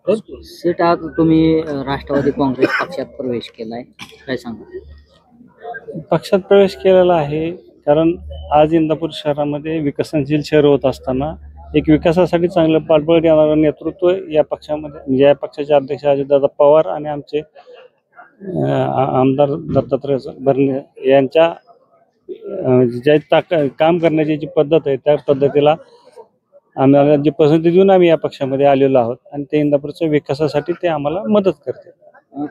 Seat आज तुम्ही राष्ट्रवादी काँग्रेस पक्षात प्रवेश केलाय, काय सांगा? पक्षात प्रवेश केलेला आहे. कारण आज इंदापूर शहरामध्ये विकसनशील शहर होत असताना एक विकासासाठी चांगलं पाठबळ देणारं नेतृत्व या पक्षामध्ये, म्हणजे या पक्षाचे अध्यक्ष अजितदादा पवार आणि आमचे आमदार दत्तात्रय भरणे यांच्या ज्या काम करण्याची जी पद्धत आहे त्या पद्धतीला आम्हाला जी पसंती देऊन आम्ही या पक्षामध्ये आलेलो आहोत आणि ते इंदापूरच्या विकासासाठी ते आम्हाला मदत करते.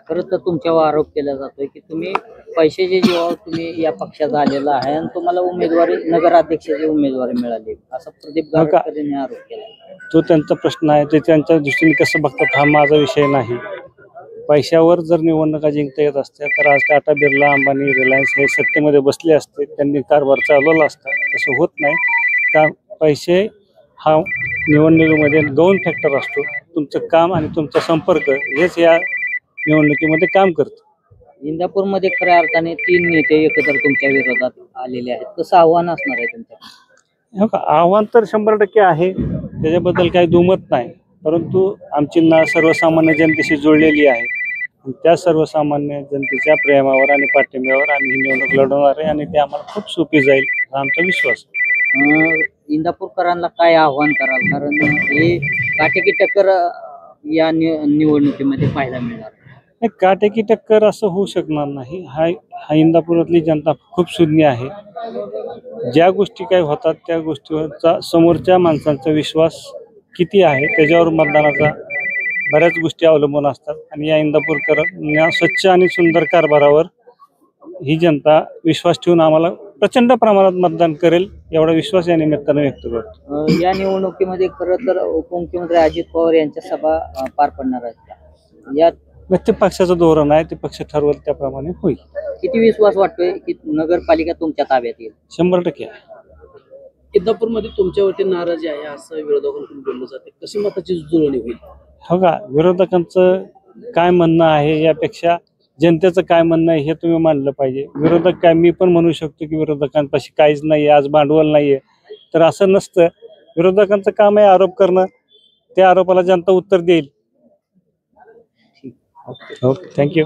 खरं तर तुमच्यावर आरोप केला जातोय की तुम्ही पैशाचे जेव्हा तुम्ही या पक्षात आलेला आहे आणि तुम्हाला उमेदवारी नगराध्यक्षाची उमेदवारी मिळाली, असा प्रदीप गावकरांनी आरोप केला. तो त्यांचा प्रश्न आहे, ते त्यांच्या दृष्टीने कसं बघतात हा माझा विषय नाही. पैशावर जर निवडणुका जिंकता येत असत्या तर आज टाटा बिर्ला अंबानी रिलायन्स हे सत्तेमध्ये बसले असते, त्यांनी कारभार चालवला असता. तसं होत नाही. का पैसे हा निवडणुकीमध्ये गौण फॅक्टर असतो. तुमचं काम आणि तुमचा संपर्क हेच या निवडणुकीमध्ये काम करतं. इंदापूरमध्ये खऱ्या अर्थाने 3 नेते एकत्र तुमच्या विरोधात आलेले आहेत, कसं आव्हान असणार आहे तुमच्या? आव्हान तर 100% आहे, त्याच्याबद्दल काही दुमत नाही. परंतु आमची सर्वसामान्य जनतेशी जोडलेली आहे. त्या सर्वसामान्य जनतेच्या प्रेमावर आणि पाठिंब्यावर आम्ही ही निवडणूक लढवणार आहे आणि ते आम्हाला खूप सोपी जाईल हा आमचा विश्वास. इंदापूरकरांना काय आव्हान कराल, कारण हे काटेकी टक्कर या निवडणुकीमध्ये पाहायला मिळणार? काटेकी टक्कर असं होऊ शकणार नाही. हा इंदापुरातली जनता खूप शून्य आहे. ज्या गोष्टी काही होतात त्या गोष्टीवरचा समोरच्या माणसांचा विश्वास किती आहे त्याच्यावर मतदानाचा बऱ्याच गोष्टी अवलंबून असतात आणि या इंदापूरकरांना स्वच्छ आणि सुंदर कारभारावर ही जनता विश्वास ठेवून आम्हाला प्रचंड प्रमाणात मतदान करेल एवढा विश्वास या निमित्तानं व्यक्त करतो. या निवडणुकीमध्ये खरं तर उपमुख्यमंत्री अजित पवार यांच्या सभा पार पडणार आहेत. यात ते पक्षाचं धोरण आहे, ते पक्ष ठरवेल त्याप्रमाणे होईल. किती विश्वास वाटतोय की नगरपालिका तुमच्या ताब्यात येईल? 100% आहे. इंदापूरमध्ये तुमच्यावरती नाराजी आहे असं विरोधकांकडून बोललं जाते, कशी मताची जुळवणी होईल? हो का, विरोधकांचं काय म्हणणं आहे यापेक्षा जनतेचं काय म्हणणं आहे हे तुम्ही मानलं पाहिजे. विरोधक काय, मी पण म्हणू शकतो की विरोधकांपाशी काहीच नाही, आज भांडवल नाहीये, तर असं नसतं. विरोधकांचं काम आहे आरोप करणं, त्या आरोपाला जनता उत्तर देईल. Okay, thank you.